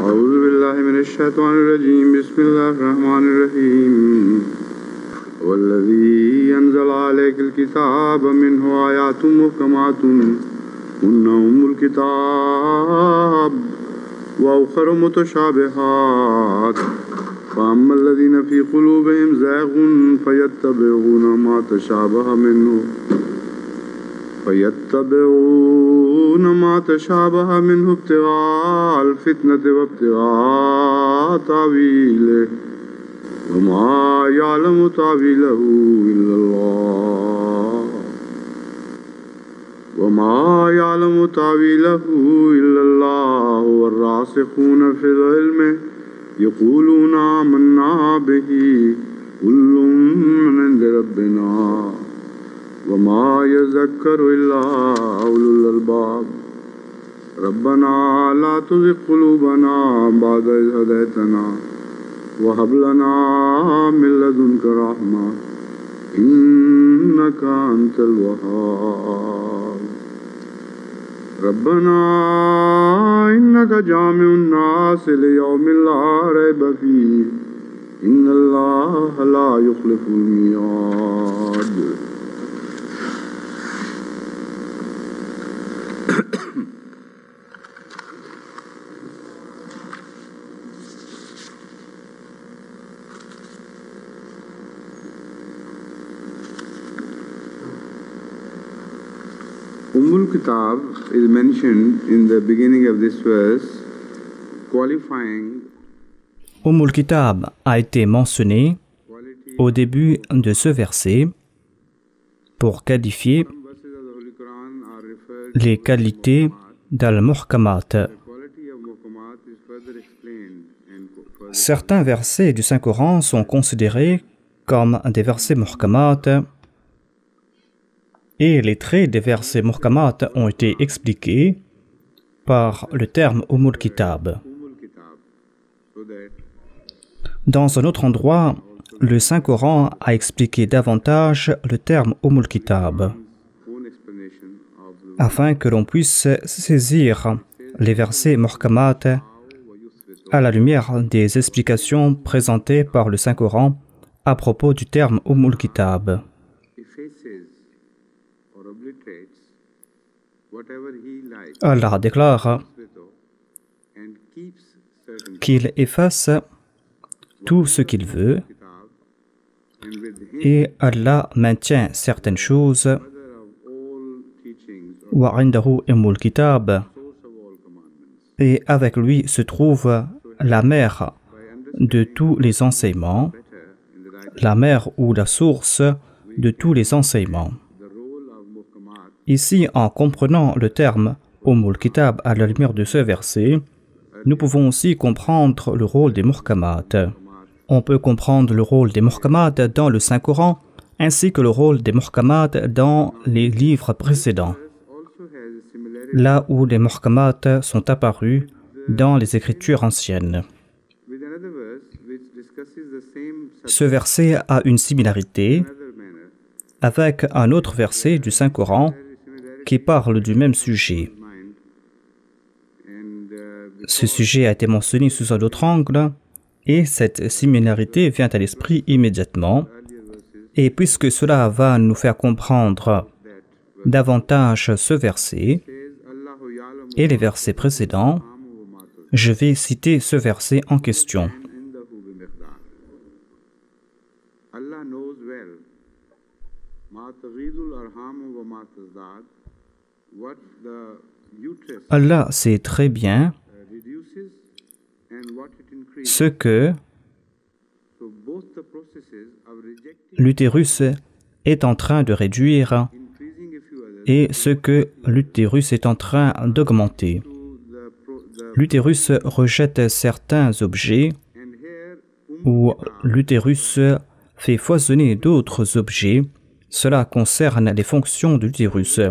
أعوذ بالله من الشيطان الرجيم بسم الله الرحمن الرحيم والذي أنزل عليك الكتاب منه آيات محكمات هن أم الكتاب وأخر متشابهات فأما الذين في قلوبهم زيغ فيتبعون ما تشابه منه ابتغاء الفتنة وابتغاء تأويله وما يعلم تأويله إلا الله والراسخون في العلم يقولون آمنا به كل من عند ربنا وما يذكر إلا أولو الألباب ربنا لا تزغ قلوبنا بعد إذ هديتنا وهب لنا من لدنك رحمة إنك أنت الوهاب ربنا إنك جامع الناس ليوم لا ريب فيه إن الله لا يخلف الميعاد. Ummul Kitab is mentioned in the beginning of this verse, qualifying. Ummul Kitab a été mentionné au début de ce verset pour qualifier les qualités d'Al-Muhkamat. Certains versets du Saint-Coran sont considérés comme des versets Muhkamat et les traits des versets Muhkamat ont été expliqués par le terme Ummul Kitab. Dans un autre endroit, le Saint-Coran a expliqué davantage le terme Ummul Kitab afin que l'on puisse saisir les versets Muhkamat à la lumière des explications présentées par le Saint-Coran à propos du terme Ummul Kitab. Allah déclare qu'il efface tout ce qu'il veut et Allah maintient certaines choses. Wa indahu ummul kitab, et avec lui se trouve la mère de tous les enseignements, la mère ou la source de tous les enseignements. Ici, en comprenant le terme Ummul Kitab à la lumière de ce verset, nous pouvons aussi comprendre le rôle des Muhkamat. On peut comprendre le rôle des Muhkamat dans le Saint-Coran, ainsi que le rôle des Muhkamat dans les livres précédents, là où les Muhkamat sont apparus dans les Écritures anciennes. Ce verset a une similarité avec un autre verset du Saint-Coran qui parle du même sujet. Ce sujet a été mentionné sous un autre angle et cette similarité vient à l'esprit immédiatement. Et puisque cela va nous faire comprendre davantage ce verset et les versets précédents, je vais citer ce verset en question. Allah sait très bien ce que l'utérus est en train de réduire et ce que l'utérus est en train d'augmenter. L'utérus rejette certains objets ou l'utérus fait foisonner d'autres objets. Cela concerne les fonctions de l'utérus.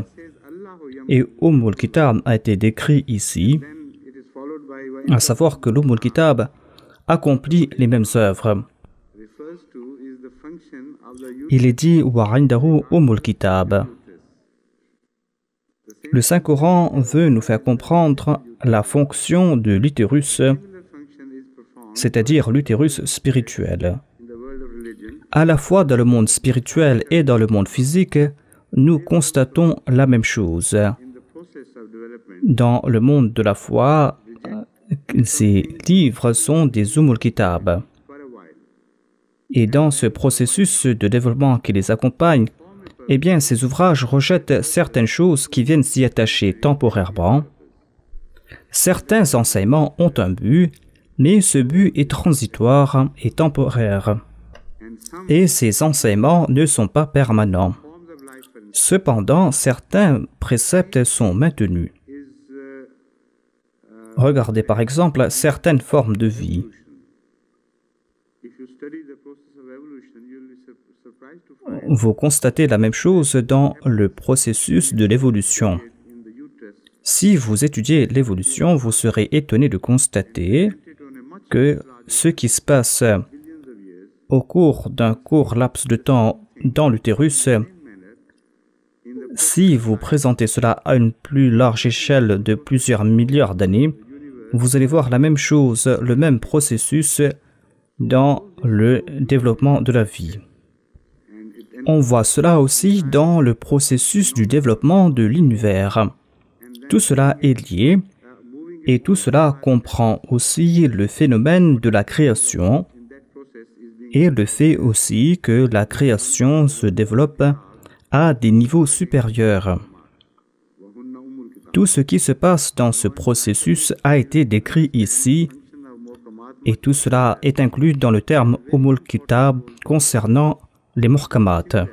Et Ummul Kitab a été décrit ici, à savoir que l'Ummul Kitab accomplit les mêmes œuvres. Il est dit wa indahu Ummul Kitab. Le Saint-Coran veut nous faire comprendre la fonction de l'utérus c'est-à-dire l'utérus spirituel. À la fois dans le monde spirituel et dans le monde physique, nous constatons la même chose. Dans le monde de la foi, ces livres sont des Kitab. Et dans ce processus de développement qui les accompagne, eh bien, ces ouvrages rejettent certaines choses qui viennent s'y attacher temporairement. Certains enseignements ont un but, mais ce but est transitoire et temporaire. Et ces enseignements ne sont pas permanents. Cependant, certains préceptes sont maintenus. Regardez par exemple certaines formes de vie. Vous constatez la même chose dans le processus de l'évolution. Si vous étudiez l'évolution, vous serez étonné de constater que ce qui se passe au cours d'un court laps de temps dans l'utérus, si vous présentez cela à une plus large échelle de plusieurs milliards d'années, vous allez voir la même chose, le même processus dans le développement de la vie. On voit cela aussi dans le processus du développement de l'univers. Tout cela est lié et tout cela comprend aussi le phénomène de la création et le fait aussi que la création se développe à des niveaux supérieurs. Tout ce qui se passe dans ce processus a été décrit ici et tout cela est inclus dans le terme Kitab concernant les muhkamat.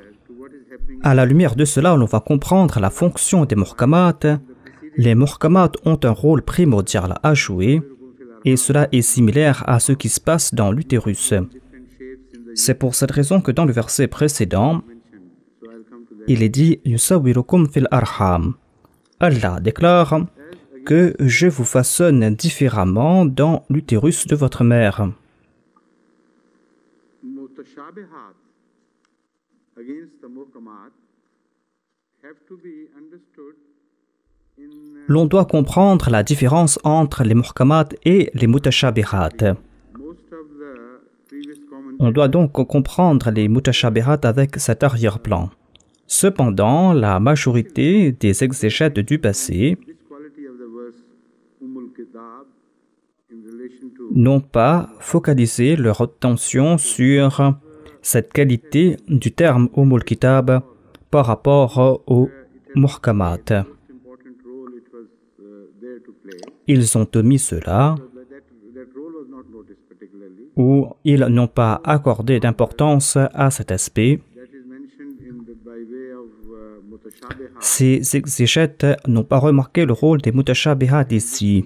À la lumière de cela, on va comprendre la fonction des muhkamat. Les muhkamat ont un rôle primordial à jouer et cela est similaire à ce qui se passe dans l'utérus. C'est pour cette raison que dans le verset précédent, il est dit « Yusawirukum fil arham ». Allah déclare que je vous façonne différemment dans l'utérus de votre mère. L'on doit comprendre la différence entre les muhkamat et les mutashabihat. On doit donc comprendre les mutashabihat avec cet arrière-plan. Cependant, la majorité des exégètes du passé n'ont pas focalisé leur attention sur cette qualité du terme Kitab par rapport au muhkamat. Ils ont omis cela ou ils n'ont pas accordé d'importance à cet aspect. Ces exégètes n'ont pas remarqué le rôle des mutashabihat ici.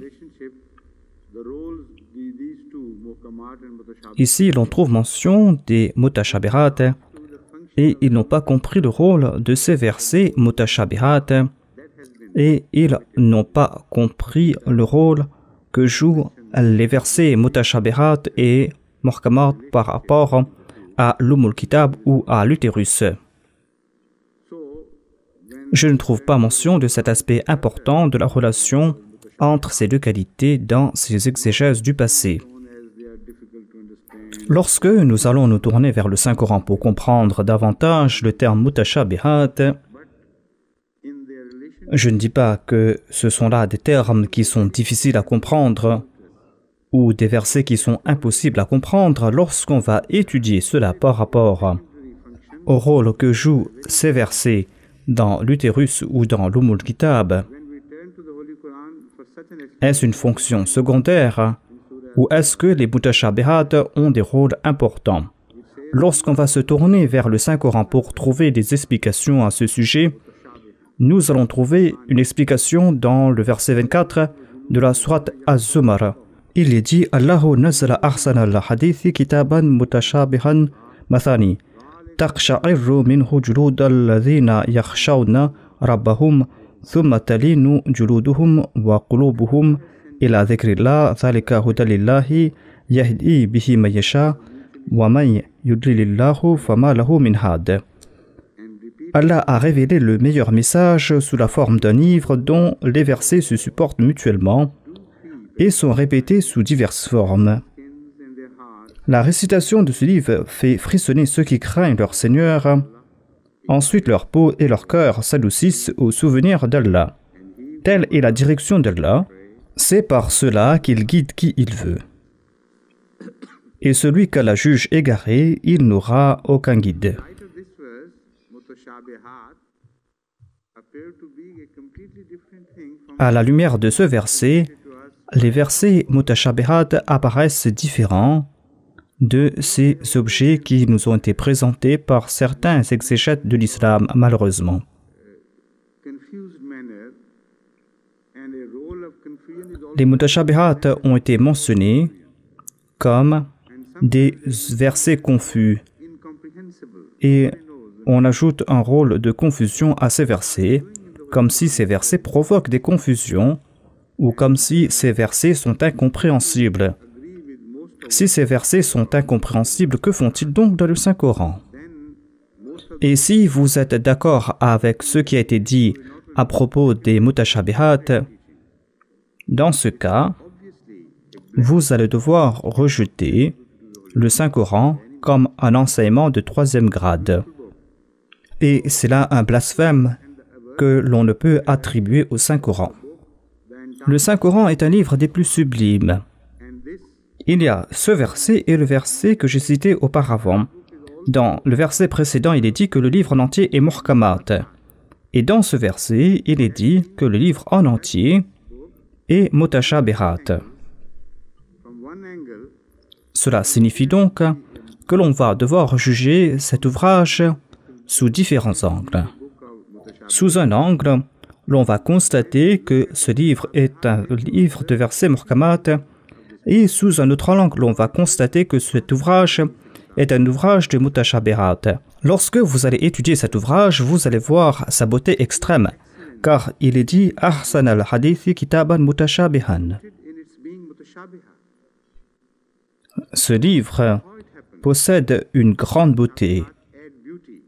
Ici, l'on trouve mention des mutashabihat et ils n'ont pas compris le rôle de ces versets mutashabihat et ils n'ont pas compris le rôle que jouent les versets mutashabihat et muhkamat par rapport à Kitab ou à l'utérus. Je ne trouve pas mention de cet aspect important de la relation entre ces deux qualités dans ces exégèses du passé. Lorsque nous allons nous tourner vers le Saint-Coran pour comprendre davantage le terme mutashabihat, je ne dis pas que ce sont là des termes qui sont difficiles à comprendre ou des versets qui sont impossibles à comprendre lorsqu'on va étudier cela par rapport au rôle que jouent ces versets dans l'utérus ou dans Kitab. Est-ce une fonction secondaire ou est-ce que les mutashabihat ont des rôles importants? Lorsqu'on va se tourner vers le Saint-Coran pour trouver des explications à ce sujet, nous allons trouver une explication dans le verset 24 de la sourate Az-Zumar. Il est dit « Allahu nazala ahsana al-hadithi kitaban mutashabihan mathani taqsha'irru minhu julud alladhina yakhshawna rabbahum thumma talinu juluduhum wa qulubuhum ila dhikrillah dhalika hudalillahi yahdi bihi man yasha wa man yudlilillahu fama lahu min had » Allah a révélé le meilleur message sous la forme d'un livre dont les versets se supportent mutuellement et sont répétés sous diverses formes. La récitation de ce livre fait frissonner ceux qui craignent leur Seigneur. Ensuite, leur peau et leur cœur s'adoucissent au souvenir d'Allah. Telle est la direction d'Allah. C'est par cela qu'il guide qui il veut. Et celui qu'Allah juge égaré, il n'aura aucun guide. À la lumière de ce verset, les versets mutashabihat apparaissent différents de ces objets qui nous ont été présentés par certains exégètes de l'islam, malheureusement. Les mutashabihat ont été mentionnés comme des versets confus et on ajoute un rôle de confusion à ces versets, comme si ces versets provoquent des confusions ou comme si ces versets sont incompréhensibles. Si ces versets sont incompréhensibles, que font-ils donc dans le Saint-Coran? Et si vous êtes d'accord avec ce qui a été dit à propos des mutashabihat, dans ce cas, vous allez devoir rejeter le Saint-Coran comme un enseignement de 3e grade. Et c'est là un blasphème que l'on ne peut attribuer au Saint-Coran. Le Saint-Coran est un livre des plus sublimes. Il y a ce verset et le verset que j'ai cité auparavant. Dans le verset précédent, il est dit que le livre en entier est muhkamat. Et dans ce verset, il est dit que le livre en entier est mutashabihat. Cela signifie donc que l'on va devoir juger cet ouvrage sous différents angles. Sous un angle, l'on va constater que ce livre est un livre de versets muhkamat, et sous un autre angle, l'on va constater que cet ouvrage est un ouvrage de mutashabihat. Lorsque vous allez étudier cet ouvrage, vous allez voir sa beauté extrême, car il est dit « Ahsan al-hadithi kitaban mutashabihan ». Ce livre possède une grande beauté,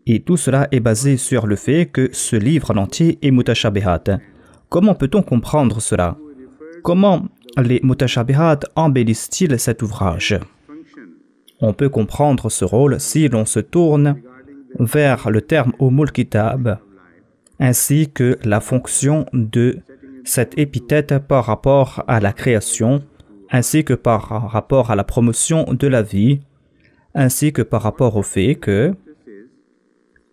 et tout cela est basé sur le fait que ce livre en entier est mutashabihat. Comment peut-on comprendre cela? Comment les mutashabihat embellissent-ils cet ouvrage? On peut comprendre ce rôle si l'on se tourne vers le terme Ummul Kitab, ainsi que la fonction de cette épithète par rapport à la création, ainsi que par rapport à la promotion de la vie, ainsi que par rapport au fait que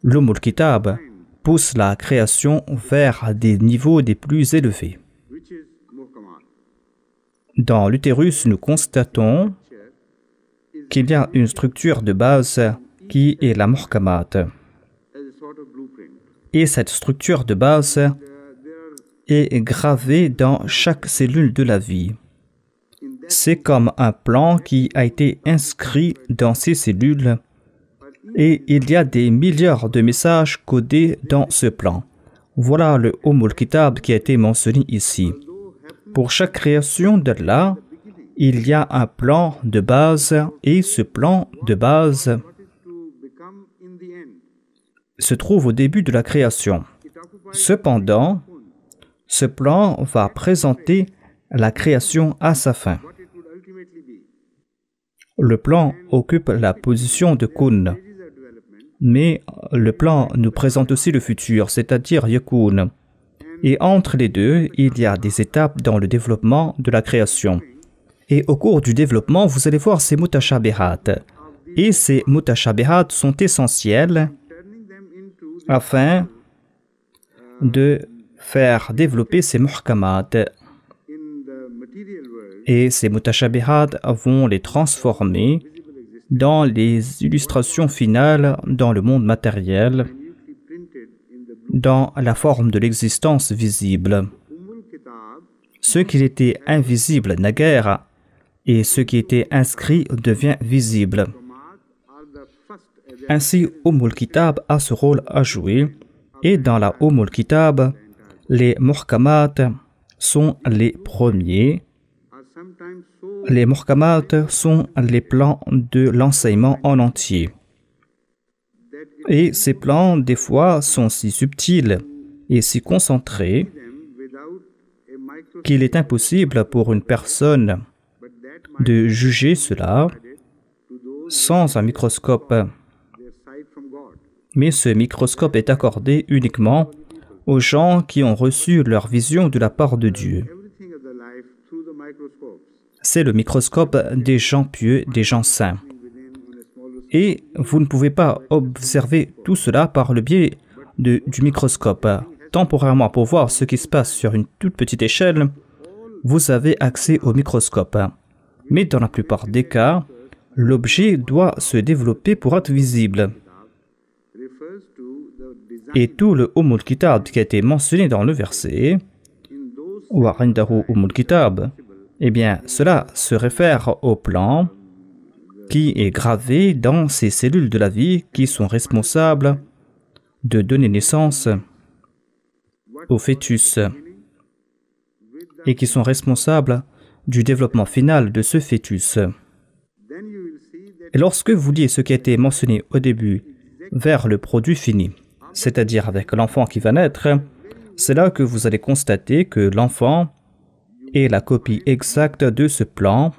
l'Ummul Kitab pousse la création vers des niveaux des plus élevés. Dans l'utérus, nous constatons qu'il y a une structure de base qui est la muhkamat. Et cette structure de base est gravée dans chaque cellule de la vie. C'est comme un plan qui a été inscrit dans ces cellules et il y a des milliards de messages codés dans ce plan. Voilà le Ummul Kitab qui a été mentionné ici. Pour chaque création d'Allah, il y a un plan de base et ce plan de base se trouve au début de la création. Cependant, ce plan va présenter la création à sa fin. Le plan occupe la position de kun, mais le plan nous présente aussi le futur, c'est-à-dire yakun. Et entre les deux, il y a des étapes dans le développement de la création. Et au cours du développement, vous allez voir ces mutashabihat. Et ces mutashabihat sont essentiels afin de faire développer ces muhkamat. Et ces mutashabihat vont les transformer dans les illustrations finales dans le monde matériel, dans la forme de l'existence visible. Ce qui était invisible naguère et ce qui était inscrit devient visible. Ainsi, Ummul Kitab a ce rôle à jouer et dans la Ummul Kitab, les muhkamat sont les premiers. Les muhkamat sont les plans de l'enseignement en entier. Et ces plans, des fois, sont si subtils et si concentrés qu'il est impossible pour une personne de juger cela sans un microscope. Mais ce microscope est accordé uniquement aux gens qui ont reçu leur vision de la part de Dieu. C'est le microscope des gens pieux, des gens saints. Et vous ne pouvez pas observer tout cela par le biais du microscope. Temporairement, pour voir ce qui se passe sur une toute petite échelle, vous avez accès au microscope. Mais dans la plupart des cas, l'objet doit se développer pour être visible. Et tout le Umm al-Kitab qui a été mentionné dans le verset, wa indahu Umm al-Kitab, eh bien, cela se réfère au plan qui est gravé dans ces cellules de la vie qui sont responsables de donner naissance au fœtus et qui sont responsables du développement final de ce fœtus. Et lorsque vous liez ce qui a été mentionné au début vers le produit fini, c'est-à-dire avec l'enfant qui va naître, c'est là que vous allez constater que l'enfant est la copie exacte de ce plan,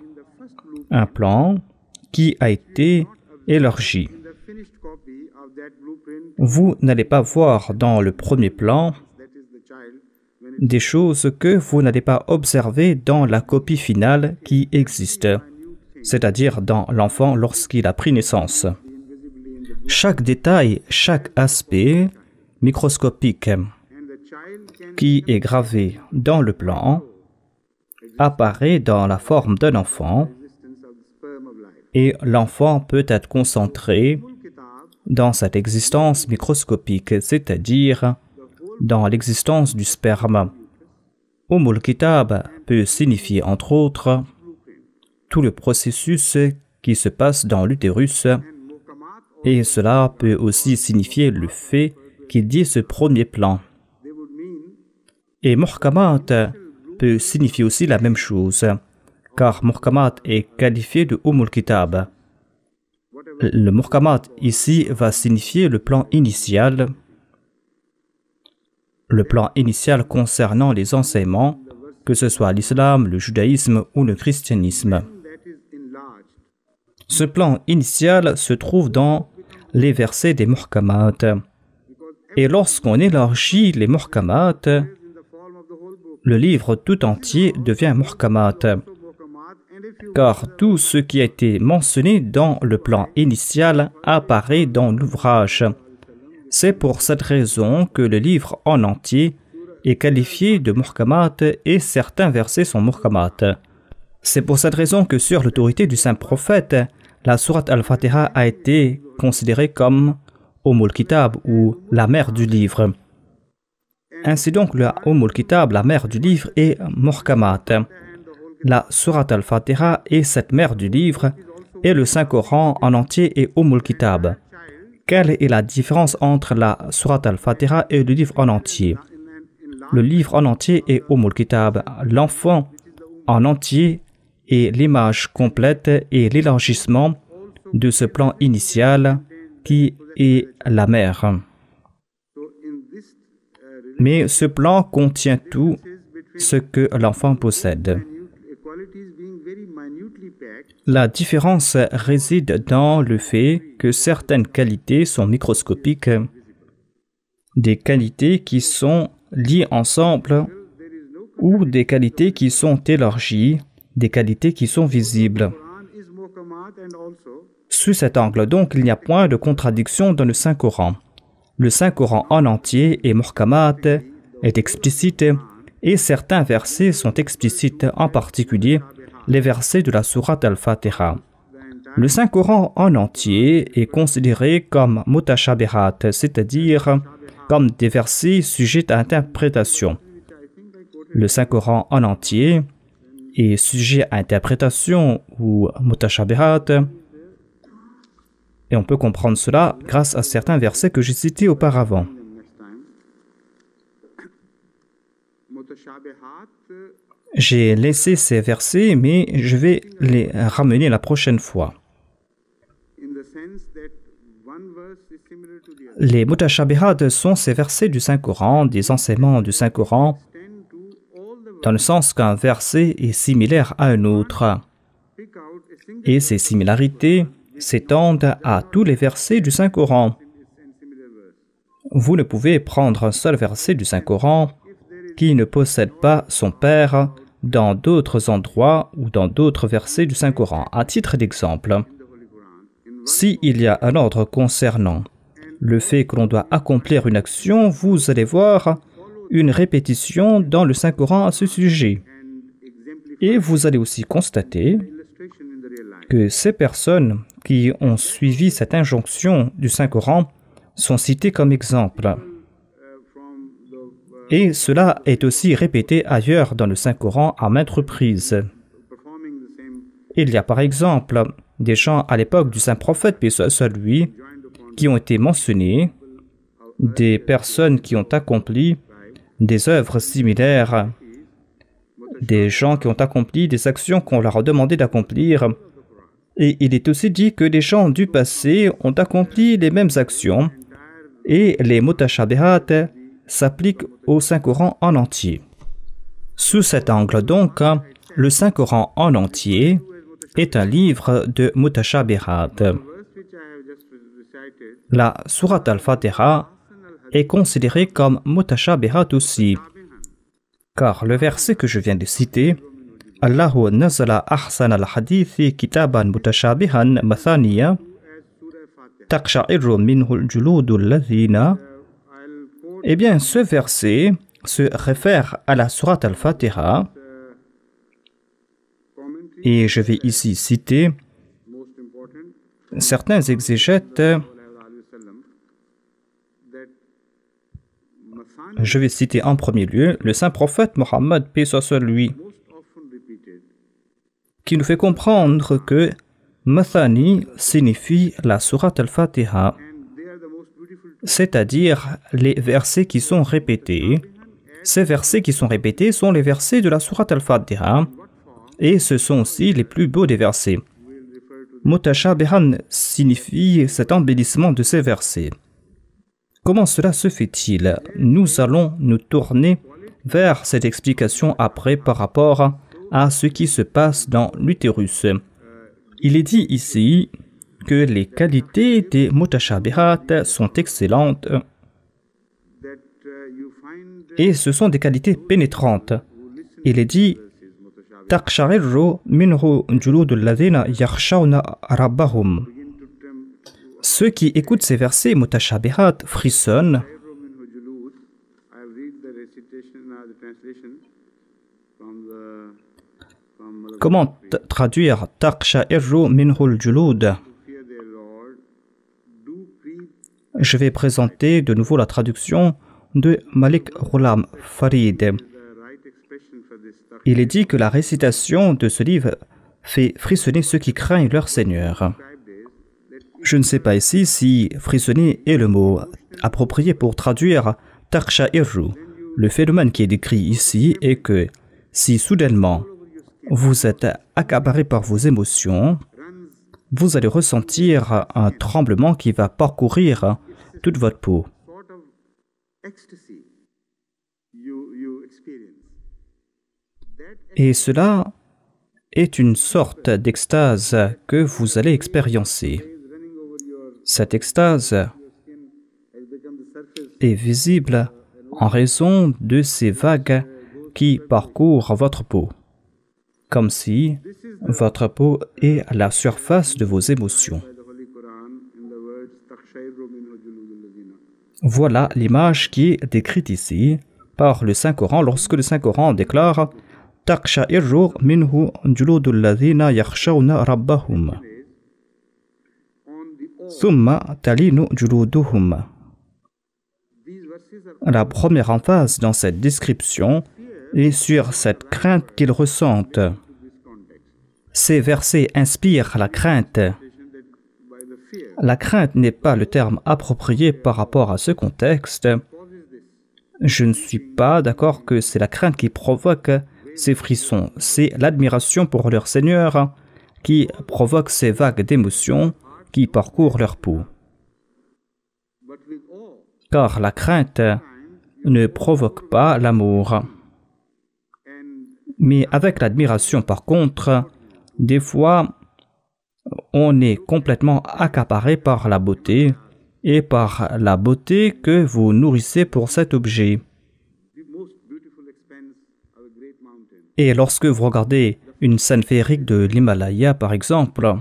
un plan qui a été élargi. Vous n'allez pas voir dans le premier plan des choses que vous n'allez pas observer dans la copie finale qui existe, c'est-à-dire dans l'enfant lorsqu'il a pris naissance. Chaque détail, chaque aspect microscopique qui est gravé dans le plan apparaît dans la forme d'un enfant et l'enfant peut être concentré dans cette existence microscopique, c'est-à-dire dans l'existence du sperme. Umm al-Kitab peut signifier entre autres tout le processus qui se passe dans l'utérus et cela peut aussi signifier le fait qu'il dit ce premier plan. Et muhkamat peut signifier aussi la même chose, car muhkamat est qualifié de Umm al-Kitab. Le muhkamat ici va signifier le plan initial concernant les enseignements, que ce soit l'islam, le judaïsme ou le christianisme. Ce plan initial se trouve dans les versets des muhkamat. Et lorsqu'on élargit les muhkamat, le livre tout entier devient muhkamat, car tout ce qui a été mentionné dans le plan initial apparaît dans l'ouvrage. C'est pour cette raison que le livre en entier est qualifié de muhkamat et certains versets sont muhkamat. C'est pour cette raison que sur l'autorité du saint prophète, la sourate Al-Fatiha a été considérée comme Umm al-Kitab ou la mère du livre. Ainsi donc, le Umm al-Kitab, la mère du livre, est muhkamat. La sourate Al-Fatiha est cette mère du livre et le Saint-Coran en entier est Umm al-Kitab. Quelle est la différence entre la sourate Al-Fatiha et le livre en entier? Le livre en entier est Umm al-Kitab. L'enfant en entier est l'image complète et l'élargissement de ce plan initial qui est la mère. Mais ce plan contient tout ce que l'enfant possède. La différence réside dans le fait que certaines qualités sont microscopiques, des qualités qui sont liées ensemble ou des qualités qui sont élargies, des qualités qui sont visibles. Sous cet angle donc, il n'y a point de contradiction dans le Saint-Coran. Le Saint-Coran en entier est muhkamat, est explicite, et certains versets sont explicites, en particulier les versets de la sourate Al-Fatiha. Le Saint-Coran en entier est considéré comme mutashabihat, c'est-à-dire comme des versets sujets à interprétation. Le Saint-Coran en entier est sujet à interprétation ou mutashabihat, et on peut comprendre cela grâce à certains versets que j'ai cités auparavant. J'ai laissé ces versets, mais je vais les ramener la prochaine fois. Les mutashabihat sont ces versets du Saint-Coran, des enseignements du Saint-Coran, dans le sens qu'un verset est similaire à un autre. Et ces similarités s'étendent à tous les versets du Saint-Coran. Vous ne pouvez prendre un seul verset du Saint-Coran qui ne possède pas son père dans d'autres endroits ou dans d'autres versets du Saint-Coran. À titre d'exemple, s'il y a un ordre concernant le fait que l'on doit accomplir une action, vous allez voir une répétition dans le Saint-Coran à ce sujet. Et vous allez aussi constater que ces personnes qui ont suivi cette injonction du Saint-Coran sont citées comme exemple. Et cela est aussi répété ailleurs dans le Saint-Coran à maintes reprises. Il y a par exemple des gens à l'époque du Saint-Prophète, paix soit sur lui, qui ont été mentionnés, des personnes qui ont accompli des œuvres similaires, des gens qui ont accompli des actions qu'on leur a demandé d'accomplir. Et il est aussi dit que les gens du passé ont accompli les mêmes actions et les mutashabihat s'appliquent au Saint-Coran en entier. Sous cet angle donc, le Saint-Coran en entier est un livre de mutashabihat. La sourate Al-Fatiha est considérée comme mutashabihat aussi, car le verset que je viens de citer, Allahu nazala ahsan al-hadithi kitaban mutashabihan mathaniya taqsha'irru minhu al-juludu alladhina, eh bien ce verset se réfère à la sourate Al-Fatiha et je vais ici citer certains exégètes. Je vais citer en premier lieu le saint prophète Mohammed, paix soit sur lui, qui nous fait comprendre que Mathani signifie la sourate Al-Fatiha, c'est-à-dire les versets qui sont répétés. Ces versets qui sont répétés sont les versets de la sourate Al-Fatiha et ce sont aussi les plus beaux des versets. Mutashabihan signifie cet embellissement de ces versets. Comment cela se fait-il? Nous allons nous tourner vers cette explication après par rapport à ce qui se passe dans l'utérus. Il est dit ici que les qualités des mutashabihat sont excellentes et ce sont des qualités pénétrantes. Il est dit taqsha'irru minhu juludul ladhina yakhshawna rabbahum. Ceux qui écoutent ces versets mutashabihat frissonnent. Comment traduire taqsha'irru minhul julud? Je vais présenter de nouveau la traduction de Malik Ghulam Farid. Il est dit que la récitation de ce livre fait frissonner ceux qui craignent leur Seigneur. Je ne sais pas ici si frissonner est le mot approprié pour traduire taqsha'irru. Le phénomène qui est décrit ici est que si soudainement vous êtes accaparé par vos émotions, vous allez ressentir un tremblement qui va parcourir toute votre peau. Et cela est une sorte d'extase que vous allez expériencer. Cette extase est visible en raison de ces vagues qui parcourent votre peau, comme si votre peau est la surface de vos émotions. Voilà l'image qui est décrite ici par le Saint-Coran lorsque le Saint-Coran déclare « Taqsha'irru minhu juludul ladhina yakhshawna rabbahum » Thumma talinu juluduhum. La première emphase dans cette description est sur cette crainte qu'ils ressentent. Ces versets inspirent la crainte. La crainte n'est pas le terme approprié par rapport à ce contexte. Je ne suis pas d'accord que c'est la crainte qui provoque ces frissons. C'est l'admiration pour leur Seigneur qui provoque ces vagues d'émotions qui parcourent leur peau. Car la crainte ne provoque pas l'amour. Mais avec l'admiration, par contre, des fois, on est complètement accaparé par la beauté et par la beauté que vous nourrissez pour cet objet. Et lorsque vous regardez une scène féerique de l'Himalaya, par exemple,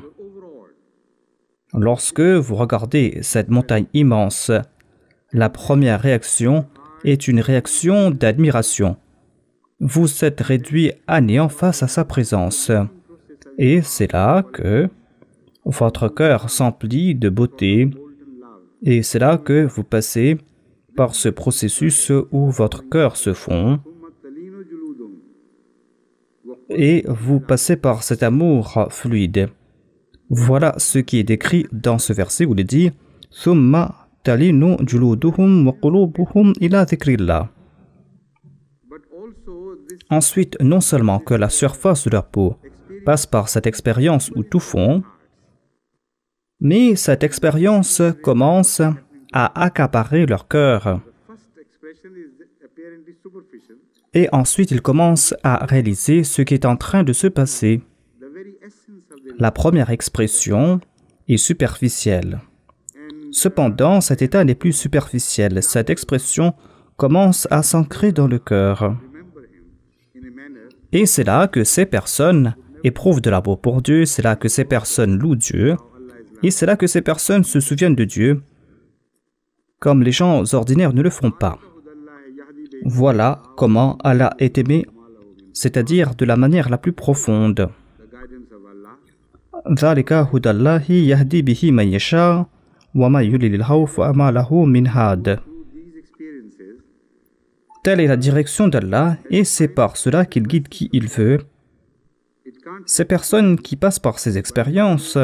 lorsque vous regardez cette montagne immense, la première réaction est une réaction d'admiration. Vous êtes réduit à néant face à sa présence. Et c'est là que votre cœur s'emplit de beauté. Et c'est là que vous passez par ce processus où votre cœur se fond. Et vous passez par cet amour fluide. Voilà ce qui est décrit dans ce verset où il dit « Thumma talinu juluduhum wa qulubuhum ila dhikrillah » Ensuite, non seulement que la surface de leur peau passe par cette expérience où tout fond, mais cette expérience commence à accaparer leur cœur. Et ensuite, ils commencent à réaliser ce qui est en train de se passer. La première expression est superficielle. Cependant, cet état n'est plus superficiel. Cette expression commence à s'ancrer dans le cœur. Et c'est là que ces personnes éprouvent de l'amour pour Dieu, c'est là que ces personnes louent Dieu, et c'est là que ces personnes se souviennent de Dieu, comme les gens ordinaires ne le font pas. Voilà comment Allah est aimé, c'est-à-dire de la manière la plus profonde. Telle est la direction d'Allah et c'est par cela qu'il guide qui il veut. Ces personnes qui passent par ces expériences,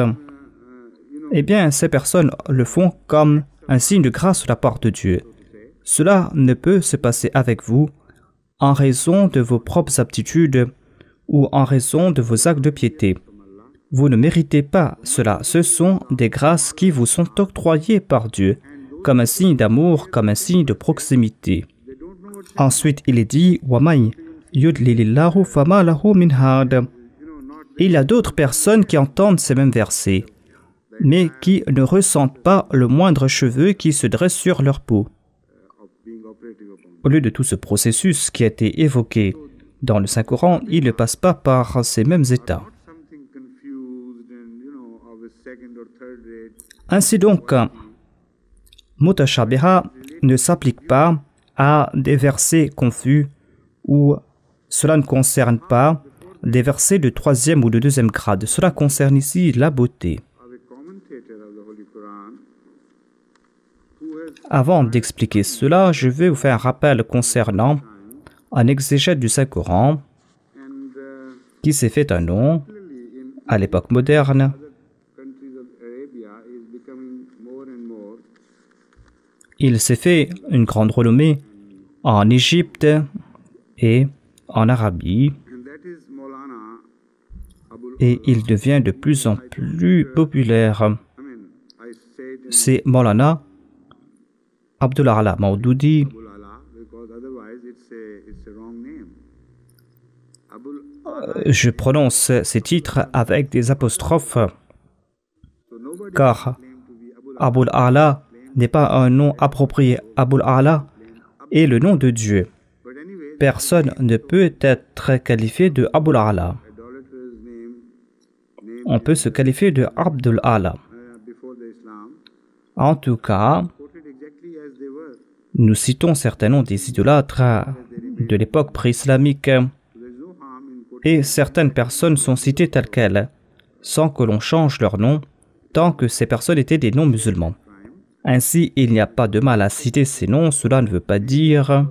eh bien, ces personnes le font comme un signe de grâce de la part de Dieu. Cela ne peut se passer avec vous en raison de vos propres aptitudes ou en raison de vos actes de piété. Vous ne méritez pas cela. Ce sont des grâces qui vous sont octroyées par Dieu, comme un signe d'amour, comme un signe de proximité. Ensuite, il est dit « وَمَنْ يُضْلِلِ اللَّهُ فَمَا لَهُ مِنْ هَادٍ » Il y a d'autres personnes qui entendent ces mêmes versets, mais qui ne ressentent pas le moindre cheveu qui se dresse sur leur peau. Au lieu de tout ce processus qui a été évoqué dans le Saint-Coran, il ne passe pas par ces mêmes états. Ainsi donc, Mutashabiha ne s'applique pas à des versets confus ou cela ne concerne pas des versets de 3e ou de 2e grade. Cela concerne ici la beauté. Avant d'expliquer cela, je vais vous faire un rappel concernant un exégète du Saint-Coran qui s'est fait un nom à l'époque moderne. Il s'est fait une grande renommée en Égypte et en Arabie. Et il devient de plus en plus populaire. C'est Maulana Abdul Ala Maududi. Je prononce ces titres avec des apostrophes, car Abul Ala n'est pas un nom approprié. Abul Ala est le nom de Dieu. Personne ne peut être qualifié de Abul Ala. On peut se qualifier de Abdul Ala. En tout cas, nous citons certains noms des idolâtres de l'époque pré-islamique et certaines personnes sont citées telles quelles, sans que l'on change leur nom, tant que ces personnes étaient des noms musulmans. Ainsi, il n'y a pas de mal à citer ces noms, cela ne veut pas dire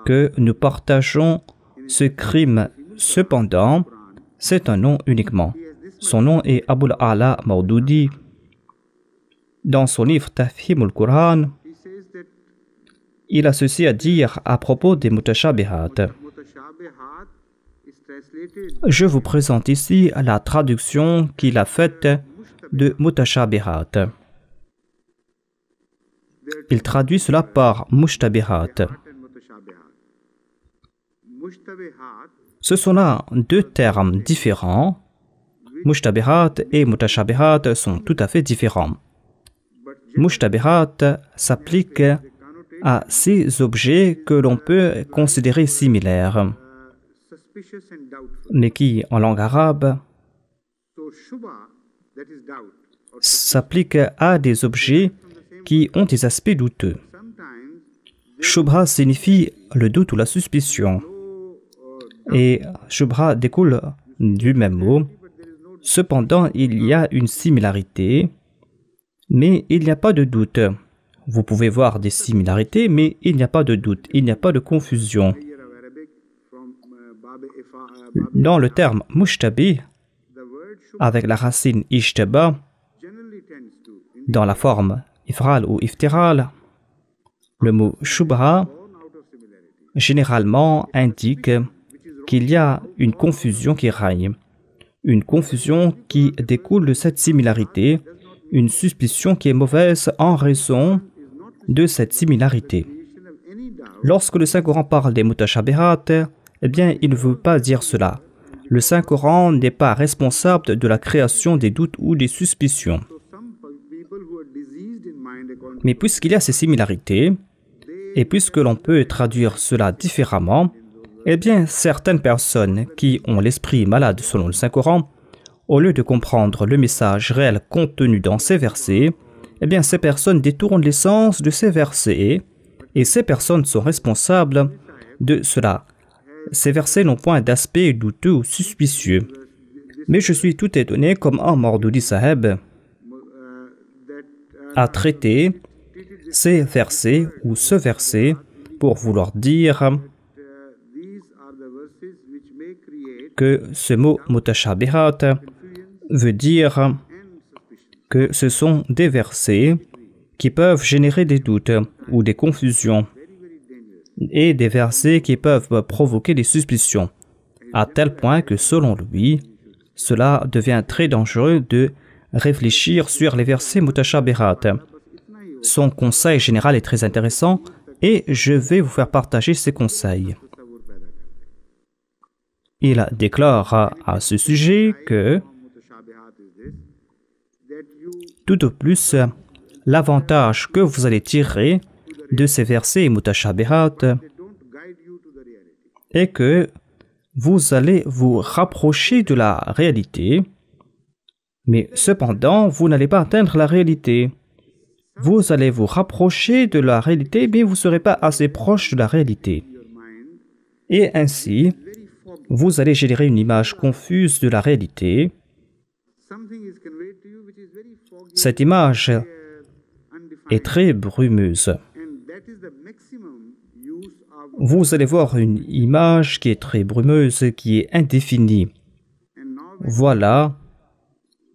que nous partageons ce crime. Cependant, c'est un nom uniquement. Son nom est Abul Ala Maududi. Dans son livre Tafhim al-Qur'an, il a ceci à dire à propos des mutashabihat. Je vous présente ici la traduction qu'il a faite de mutashabihat. Il traduit cela par mushtabihat. Ce sont là deux termes différents Mushtabihat et mutashabihat sont tout à fait différents. Mushtabihat s'applique à ces objets que l'on peut considérer similaires, mais qui, en langue arabe, s'applique à des objets qui ont des aspects douteux. Shubha signifie le doute ou la suspicion, et Shubha découle du même mot. Cependant, il y a une similarité, mais il n'y a pas de doute. Vous pouvez voir des similarités, mais il n'y a pas de doute, il n'y a pas de confusion. Dans le terme mushtabih, avec la racine ishtaba, dans la forme ifral ou iftiral, le mot shubha généralement indique qu'il y a une confusion qui règne, une confusion qui découle de cette similarité, une suspicion qui est mauvaise en raison de cette similarité. Lorsque le Saint-Coran parle des mutashabihat, eh bien, il ne veut pas dire cela. Le Saint-Coran n'est pas responsable de la création des doutes ou des suspicions. Mais puisqu'il y a ces similarités, et puisque l'on peut traduire cela différemment, eh bien, certaines personnes qui ont l'esprit malade selon le Saint-Coran, au lieu de comprendre le message réel contenu dans ces versets, eh bien, ces personnes détournent l'essence de ces versets, et ces personnes sont responsables de cela. Ces versets n'ont point d'aspect douteux ou suspicieux. Mais je suis tout étonné comment Maududi Saheb a traité ces versets ou ce verset pour vouloir dire que ce mot mutashabihat veut dire que ce sont des versets qui peuvent générer des doutes ou des confusions et des versets qui peuvent provoquer des suspicions, à tel point que selon lui, cela devient très dangereux de réfléchir sur les versets mutashabihat. Son conseil général est très intéressant et je vais vous faire partager ses conseils. Il déclare à ce sujet que tout au plus, l'avantage que vous allez tirer de ces versets mutashabihat est que vous allez vous rapprocher de la réalité, mais cependant, vous n'allez pas atteindre la réalité. Vous allez vous rapprocher de la réalité, mais vous ne serez pas assez proche de la réalité. Et ainsi, vous allez générer une image confuse de la réalité. Cette image est très brumeuse. Vous allez voir une image qui est très brumeuse, qui est indéfinie. Voilà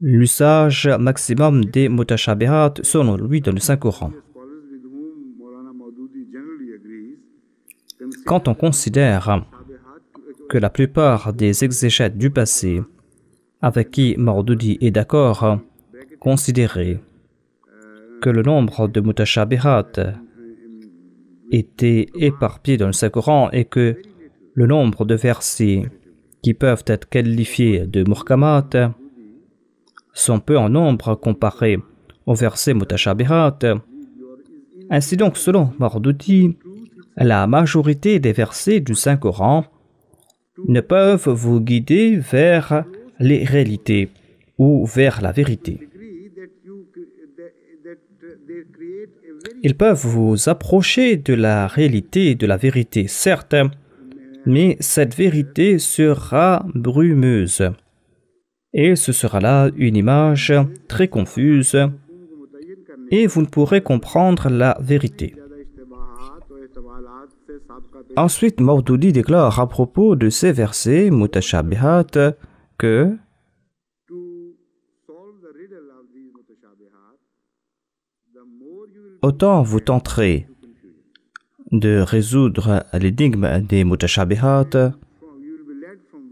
l'usage maximum des mutashabihat selon lui dans le Saint-Coran. Quand on considère que la plupart des exégètes du passé avec qui Maududi est d'accord considéraient que le nombre de mutashabihat était éparpillé dans le Saint-Coran et que le nombre de versets qui peuvent être qualifiés de muhkamat sont peu en nombre comparés aux versets mutashabihat. Ainsi donc, selon Maududi, la majorité des versets du Saint-Coran ne peuvent vous guider vers les réalités ou vers la vérité. Ils peuvent vous approcher de la réalité et de la vérité, certes, mais cette vérité sera brumeuse. Et ce sera là une image très confuse et vous ne pourrez comprendre la vérité. Ensuite, Maududi déclare à propos de ces versets mutashabihat que autant vous tenterez de résoudre l'énigme des mutashabihat,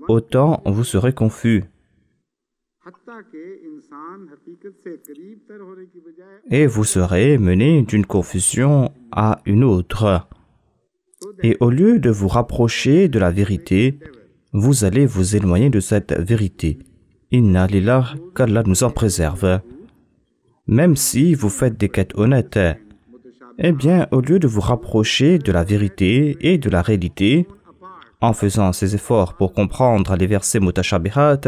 autant vous serez confus. Et vous serez mené d'une confusion à une autre. Et au lieu de vous rapprocher de la vérité, vous allez vous éloigner de cette vérité. Inna lillah, qu'Allah nous en préserve. Même si vous faites des quêtes honnêtes, eh bien, au lieu de vous rapprocher de la vérité et de la réalité, en faisant ces efforts pour comprendre les versets mutashabihat,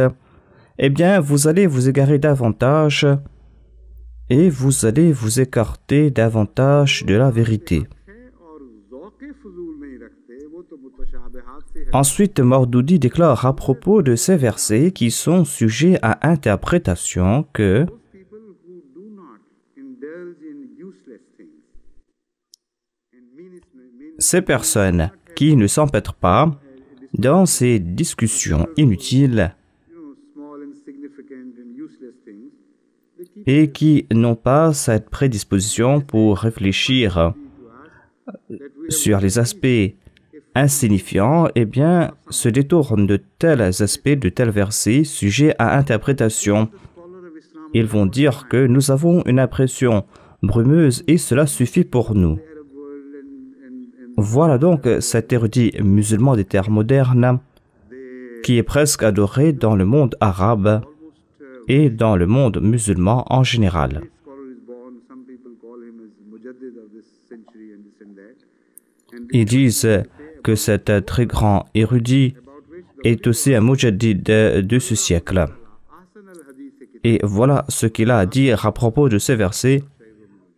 eh bien, vous allez vous égarer davantage et vous allez vous écarter davantage de la vérité. Ensuite, Maududi déclare à propos de ces versets qui sont sujets à interprétation que ces personnes qui ne s'empêtrent pas dans ces discussions inutiles et qui n'ont pas cette prédisposition pour réfléchir sur les aspects insignifiants, eh bien, se détournent de tels aspects, de tels versets sujets à interprétation. Ils vont dire que nous avons une impression brumeuse et cela suffit pour nous. Voilà donc cet érudit musulman des terres modernes qui est presque adoré dans le monde arabe et dans le monde musulman en général. Ils disent que cet très grand érudit est aussi un mujaddid de ce siècle. Et voilà ce qu'il a à dire à propos de ces versets,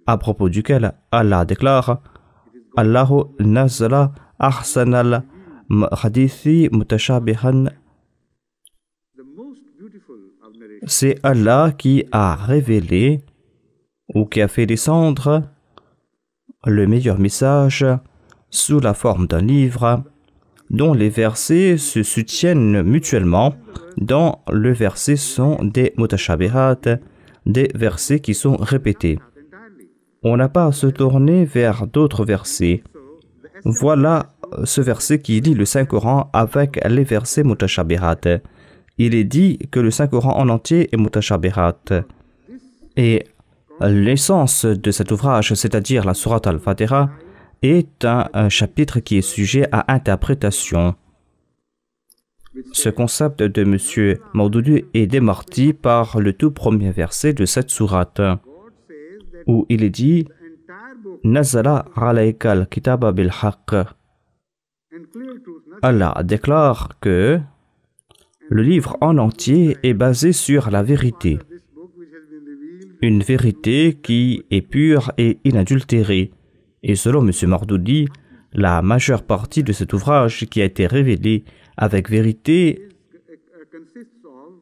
à propos duquel Allah déclare « Allahu nazala ahsanal hadithi mutashabihan » C'est Allah qui a révélé ou qui a fait descendre le meilleur message sous la forme d'un livre dont les versets se soutiennent mutuellement, dont le verset sont des mutashabihat, des versets qui sont répétés. On n'a pas à se tourner vers d'autres versets. Voilà ce verset qui lie le Saint-Coran avec les versets mutashabihat. Il est dit que le Saint-Coran en entier est mutashabihat. Et l'essence de cet ouvrage, c'est-à-dire la sourate al-Fatiha, est un chapitre qui est sujet à interprétation. Ce concept de M. Maududi est démenti par le tout premier verset de cette sourate, où il est dit « Nazala alayka al-kitaba bil-haqq » Allah déclare que le livre en entier est basé sur la vérité, une vérité qui est pure et inadultérée. Et selon M. Maududi, la majeure partie de cet ouvrage qui a été révélé avec vérité,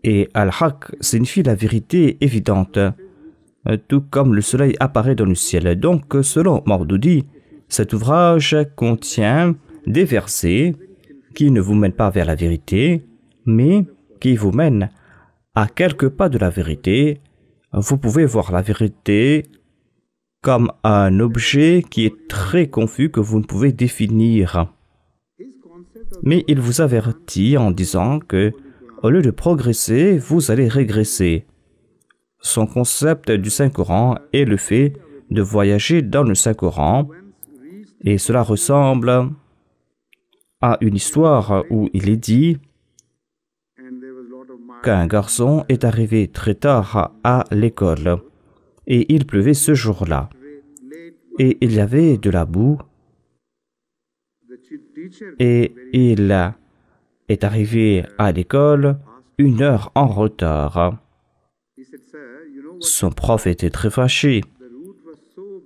et al-haq signifie la vérité évidente, tout comme le soleil apparaît dans le ciel. Donc, selon Maududi, cet ouvrage contient des versets qui ne vous mènent pas vers la vérité, mais qui vous mènent à quelques pas de la vérité. Vous pouvez voir la vérité comme un objet qui est très confus que vous ne pouvez définir. Mais il vous avertit en disant que, au lieu de progresser, vous allez régresser. Son concept du Saint-Coran est le fait de voyager dans le Saint-Coran, et cela ressemble à une histoire où il est dit qu'un garçon est arrivé très tard à l'école. Et il pleuvait ce jour-là. Et il y avait de la boue. Et il est arrivé à l'école 1 heure en retard. Son prof était très fâché.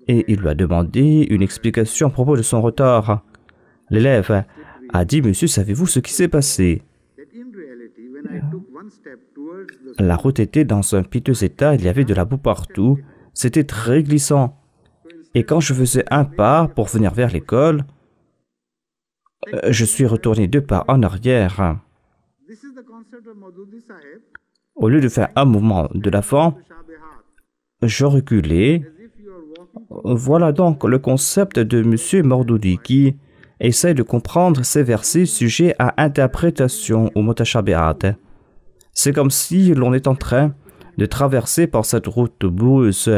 Et il lui a demandé une explication à propos de son retard. L'élève a dit « Monsieur, savez-vous ce qui s'est passé ?» La route était dans un piteux état, il y avait de la boue partout, c'était très glissant. Et quand je faisais un pas pour venir vers l'école, je suis retourné 2 pas en arrière. Au lieu de faire un mouvement de l'avant, je reculais. Voilà donc le concept de M. Maududi qui essaie de comprendre ces versets sujets à interprétation ou mutashabihat. C'est comme si l'on est en train de traverser par cette route boueuse.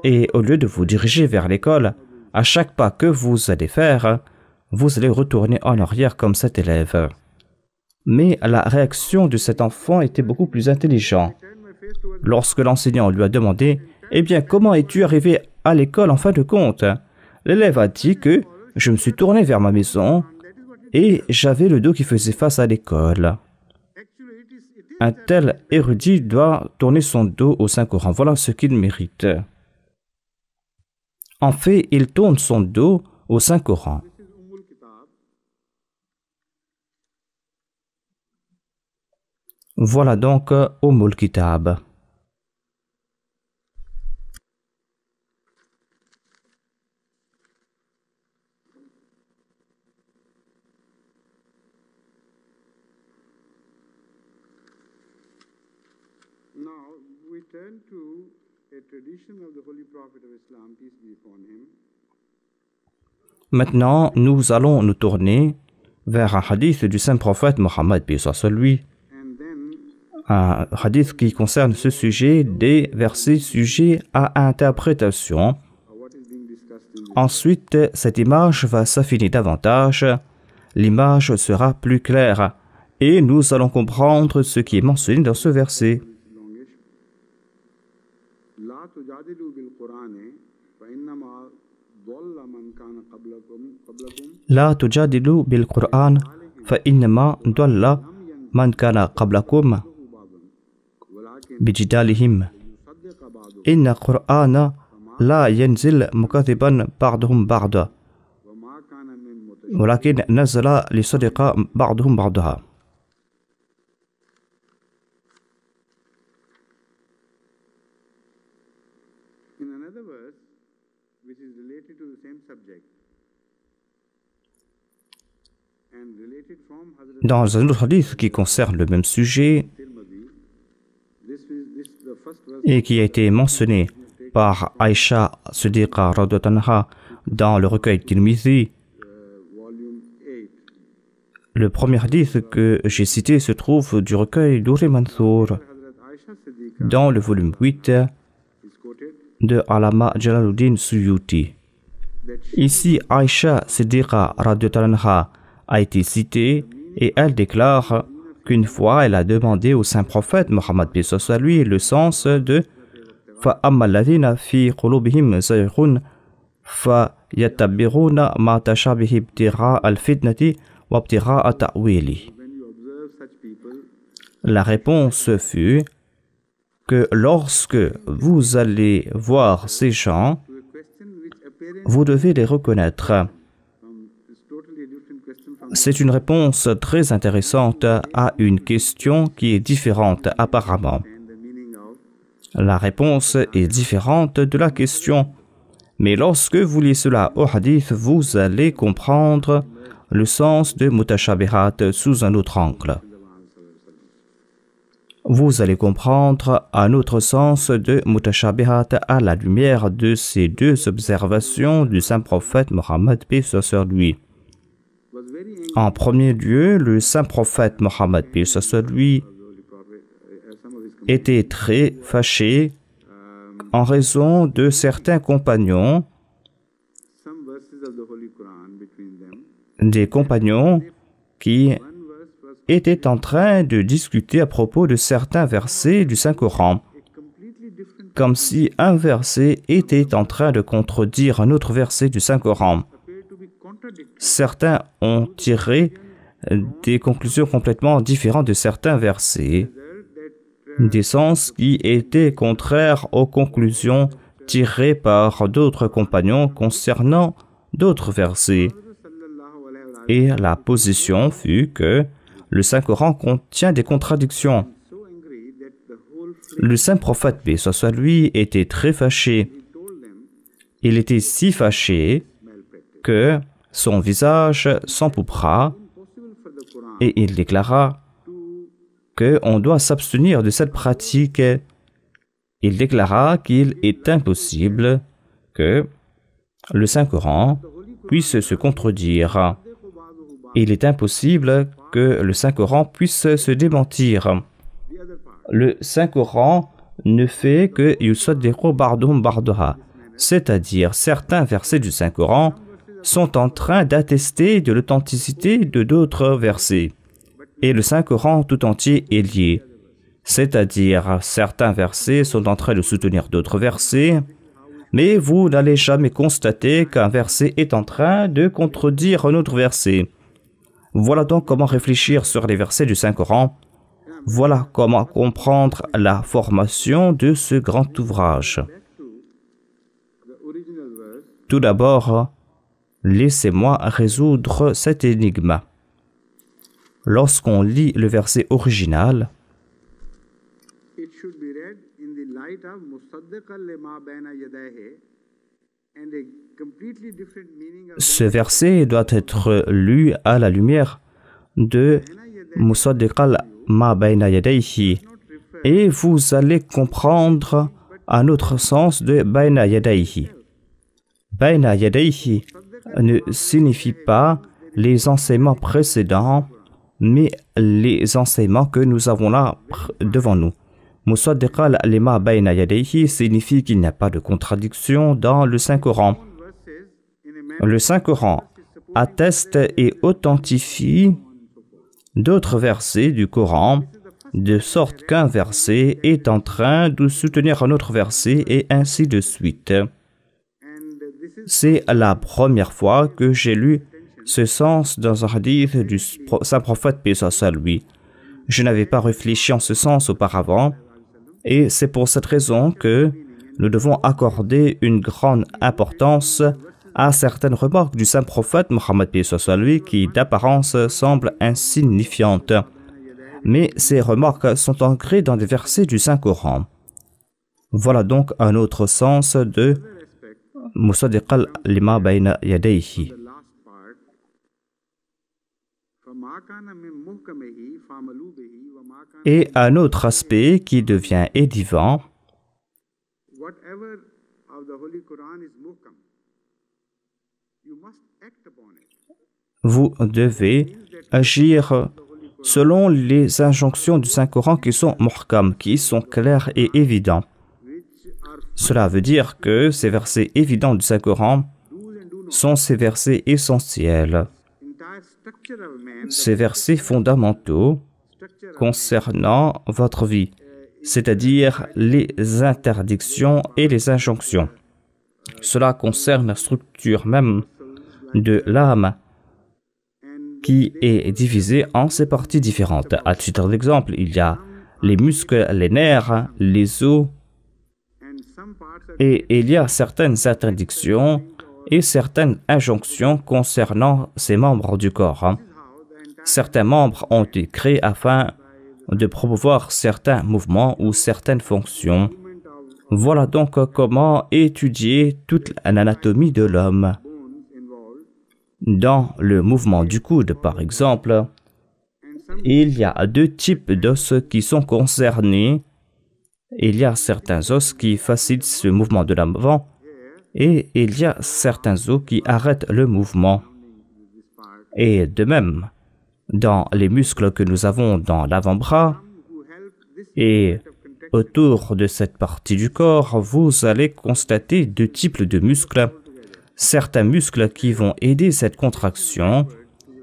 Et au lieu de vous diriger vers l'école, à chaque pas que vous allez faire, vous allez retourner en arrière comme cet élève. Mais la réaction de cet enfant était beaucoup plus intelligente. Lorsque l'enseignant lui a demandé « Eh bien, comment es-tu arrivé à l'école en fin de compte ?» L'élève a dit que « Je me suis tourné vers ma maison et j'avais le dos qui faisait face à l'école. » Un tel érudit doit tourner son dos au Saint-Coran. Voilà ce qu'il mérite. En fait, il tourne son dos au Saint-Coran. Voilà donc Umm al-Kitab. Now we turn to a tradition of the Holy Prophet of Islam, peace be upon him. Maintenant, nous allons nous tourner vers un hadith du saint prophète Mohammed, paix soit sur lui. And then Un hadith qui concerne ce sujet, des versets sujets à interprétation. what is being discussed in Ensuite, cette image va s'affiner davantage. L'image sera plus claire et nous allons comprendre ce qui est mentionné dans ce verset. longish. La tujadilu bil Qur'ani fa innama dhalla man kana qablakum لا تجادلوا بالقرآن فإنما ضل من كان قبلكم بجدالهم إن القرآن لا ينزل مكذبا بعضهم بعضا وما كان من ولكن نزل لصدق بعضهم بعضها. In another verse, which is related to the same subject and related from Hazrat Dans un autre hadith qui concerne le même sujet Tirmidhi, the first verse et qui a été mentionné par Aïcha Siddiqa radhiyallahu anha dans le recueil Tirmidhi, volume 8, le premier hadith que j'ai cité se trouve du recueil Durr Mansour Hazrat Aisha Siddiqa dans le volume 8 is quoted de Alama Jalaluddin Suyuti. that Ici, Aïcha Siddiqa radhiyallahu anha a été citée et elle déclare qu'une fois elle a demandé au saint prophète Mohammed paix soit sur lui le sens de فَأَمَّا الَّذِينَ فِي قُلُوبِهِمْ زَيْغٌ فَيَتَّبِعُونَ مَا تَشَابِهَ ابْتِغَاءَ الْفِتْنَةِ وَابْتِغَاءَ تَأْوِيلِهِ. when you observe such people, La réponse fut que lorsque vous allez voir ces gens, to a question which apparently vous devez les reconnaître. is totally a different question from C'est une réponse très intéressante à une question qui est différente apparemment. and the meaning of La réponse est différente de la question. Mais lorsque vous lisez cela au hadith, vous allez comprendre le sens de mutashabihat sous un autre angle. Vous allez comprendre un autre sens de mutashabihat à la lumière de ces deux observations du saint prophète Mohammed paix soit sur lui. was very angry En premier lieu, le saint prophète Mohammed paix soit sur lui Holy Prophet, some of his était très fâché en raison de certains compagnons, some verses of the Holy Quran between them. des compagnons qui One verse was étaient en train de discuter à propos de certains versets du Saint-Coran, a completely different comme si un verset était en train de contredire un autre verset du Saint-Coran. appeared to be contradictory. Certains ont tiré des conclusions complètement différentes de certains versets, des sens qui étaient contraires aux conclusions tirées par d'autres compagnons concernant d'autres versets. Sallallahu alayhi wa Et la position fut que le Saint-Coran contient des contradictions. so angry that the whole Le saint prophète, paix soit sur lui, était très fâché. told them Il était si fâché que son visage s'empourpra possible for the Quran et il déclara qu'on doit s'abstenir de cette pratique. Il déclara qu'il est impossible que le Saint-Coran puisse se contredire. Il est impossible que le Saint-Coran puisse se démentir. Le Saint-Coran ne fait que yusaddiqu ba'duhum ba'daha, c'est-à-dire certains versets du Saint-Coran sont en train d'attester de l'authenticité de d'autres versets. et le Saint-Coran tout entier est lié. C'est-à-dire, certains versets sont en train de soutenir d'autres versets, mais vous n'allez jamais constater qu'un verset est en train de contredire un autre verset. Voilà donc comment réfléchir sur les versets du Saint-Coran. Voilà comment comprendre la formation de ce grand ouvrage. Tout d'abord, laissez-moi résoudre cette énigme. Lorsqu'on lit le verset original, ce verset doit être lu à la lumière de Musaddiqal ma bayna yadayhi et vous allez comprendre un autre sens de bayna yadayhi. Bayna yadayhi ne signifie pas les enseignements précédents, mais les enseignements que nous avons là devant nous. Musaddiqal lima bayna yadayhi signifie qu'il n'y a pas de contradiction dans le Saint-Coran. Le Saint-Coran atteste et authentifie d'autres versets du Coran, de sorte qu'un verset est en train de soutenir un autre verset et ainsi de suite. C'est la première fois que j'ai lu ce sens dans un hadith du saint prophète paix soit lui. Je n'avais pas réfléchi en ce sens auparavant et c'est pour cette raison que nous devons accorder une grande importance à certaines remarques du saint prophète Mohammed paix soit lui qui d'apparence semblent insignifiantes. Mais ces remarques sont ancrées dans des versets du Saint-Coran. Voilà donc un autre sens de Musaddiqal lima bayna yadayhi. Et un autre aspect qui devient évident, vous devez agir selon les injonctions du Saint-Coran qui sont muhkam, qui sont clairs et évidents. Cela veut dire que ces versets évidents du Saint-Coran sont ces versets essentiels, ces versets fondamentaux concernant votre vie, c'est-à-dire les interdictions et les injonctions. Cela concerne la structure même de l'âme qui est divisée en ses parties différentes. À titre d'exemple, il y a les muscles, les nerfs, les os, et il y a certaines interdictions et certaines injonctions concernant ces membres du corps. Certains membres ont été créés afin de promouvoir certains mouvements ou certaines fonctions. Voilà donc comment étudier toute l'anatomie de l'homme. Dans le mouvement du coude, par exemple, il y a deux types d'os qui sont concernés. Il y a certains os qui facilitent ce mouvement de l'avant et il y a certains os qui arrêtent le mouvement. Et de même, dans les muscles que nous avons dans l'avant-bras et autour de cette partie du corps, vous allez constater deux types de muscles. Certains muscles qui vont aider cette contraction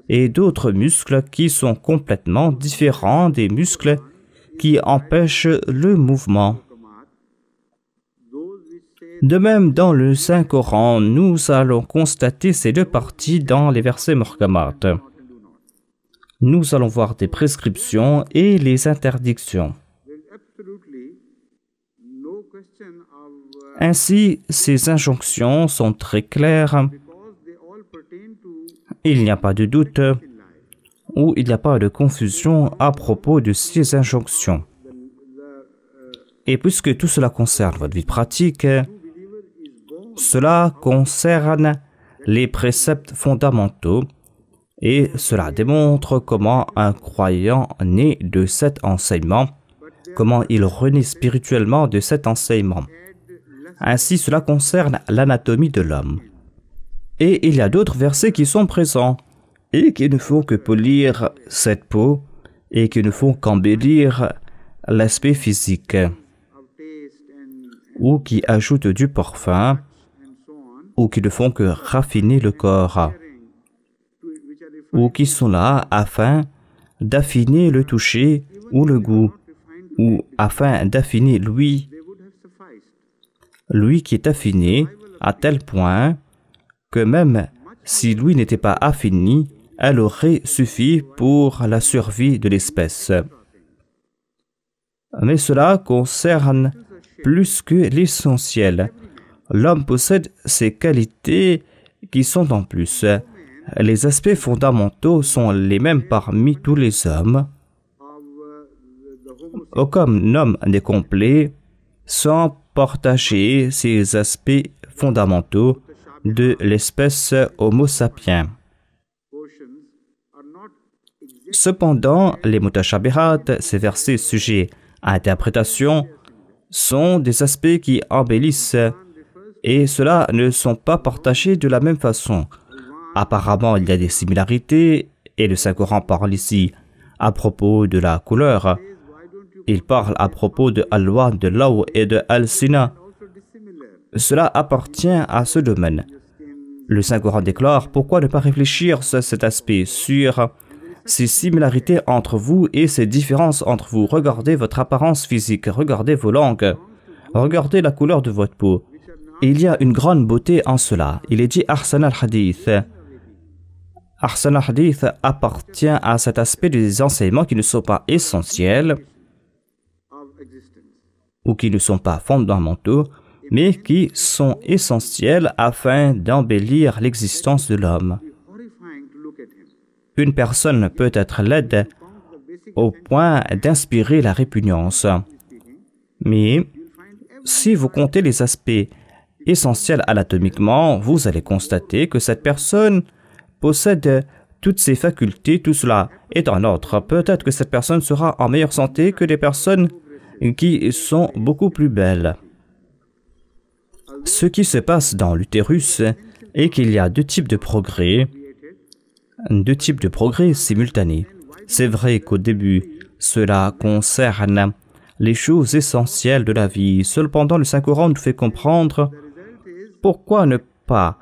et d'autres muscles qui sont complètement différents des muscles qui empêchent le mouvement. De même, dans le Saint-Coran, nous allons constater ces deux parties dans les versets muhkamat. Nous allons voir des prescriptions et les interdictions. Ainsi, ces injonctions sont très claires. Il n'y a pas de doute ou il n'y a pas de confusion à propos de ces injonctions. Et puisque tout cela concerne votre vie pratique, cela concerne les préceptes fondamentaux et cela démontre comment un croyant naît de cet enseignement, comment il renaît spirituellement de cet enseignement. Ainsi, cela concerne l'anatomie de l'homme. Et il y a d'autres versets qui sont présents et qui ne font que polir cette peau et qui ne font qu'embellir l'aspect physique ou qui ajoutent du parfum ou qui ne font que raffiner le corps ou qui sont là afin d'affiner le toucher ou le goût, ou afin d'affiner l'ouïe, l'ouïe qui est affinée à tel point que même si l'ouïe n'était pas affinie, elle aurait suffi pour la survie de l'espèce. Mais cela concerne plus que l'essentiel. L'homme possède ces qualités qui sont en plus. Les aspects fondamentaux sont les mêmes parmi tous les hommes. Aucun homme n'est complet sans partager ces aspects fondamentaux de l'espèce Homo sapiens. Cependant, les mutashabihat, ces versets sujets à interprétation, sont des aspects qui embellissent et ceux-là ne sont pas partagés de la même façon. Apparemment, il y a des similarités et le Saint-Coran parle ici à propos de la couleur. Il parle à propos de Al-Wa, de Law et de Al-Sina. Cela appartient à ce domaine. Le Saint-Coran déclare: pourquoi ne pas réfléchir sur cet aspect, sur ces similarités entre vous et ces différences entre vous. Regardez votre apparence physique, regardez vos langues, regardez la couleur de votre peau. Et il y a une grande beauté en cela. Il est dit Ahsan al-Hadith. Ahsan al-Hadith appartient à cet aspect des enseignements qui ne sont pas essentiels ou qui ne sont pas fondamentaux, mais qui sont essentiels afin d'embellir l'existence de l'homme. Une personne peut être laide au point d'inspirer la répugnance. Mais si vous comptez les aspects essentiels anatomiquement, vous allez constater que cette personne possède toutes ses facultés, tout cela est en ordre. Peut-être que cette personne sera en meilleure santé que des personnes qui sont beaucoup plus belles. Ce qui se passe dans l'utérus est qu'il y a deux types de progrès simultanés. C'est vrai qu'au début, cela concerne les choses essentielles de la vie. Cependant, le Saint-Coran nous fait comprendre pourquoi ne pas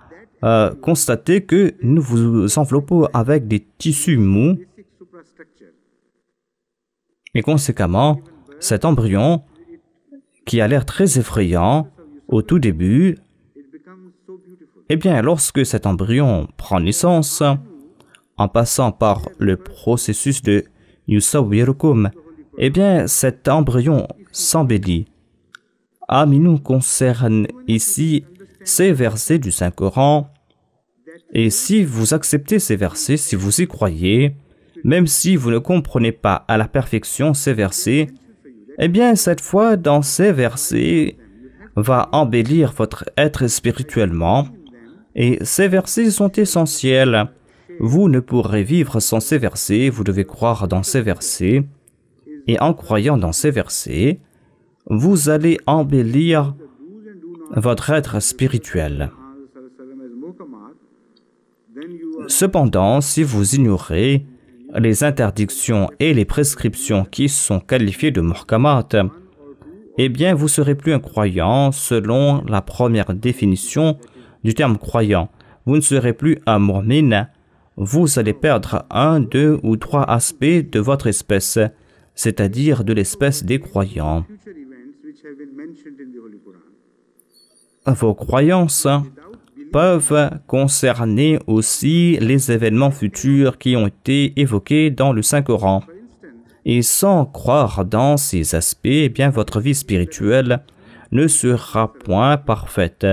constater que nous vous enveloppons avec des tissus mous et conséquemment, cet embryon qui a l'air très effrayant au tout début, eh bien, lorsque cet embryon prend naissance, en passant par le processus de Yusawwirukum, eh bien, cet embryon s'embellit. Nous concerne ici ces versets du Saint-Coran, et si vous acceptez ces versets, si vous y croyez, même si vous ne comprenez pas à la perfection ces versets, eh bien, cette foi dans ces versets va embellir votre être spirituellement, et ces versets sont essentiels. Vous ne pourrez vivre sans ces versets, vous devez croire dans ces versets, et en croyant dans ces versets, vous allez embellir votre être spirituel. Cependant, si vous ignorez les interdictions et les prescriptions qui sont qualifiées de muhkamat, eh bien, vous serez plus un croyant selon la première définition du terme croyant. Vous ne serez plus un mu'min. Vous allez perdre un, deux ou trois aspects de votre espèce, c'est-à-dire de l'espèce des croyants. Vos croyances peuvent concerner aussi les événements futurs qui ont été évoqués dans le Saint-Coran. Et sans croire dans ces aspects, eh bien, votre vie spirituelle ne sera point parfaite.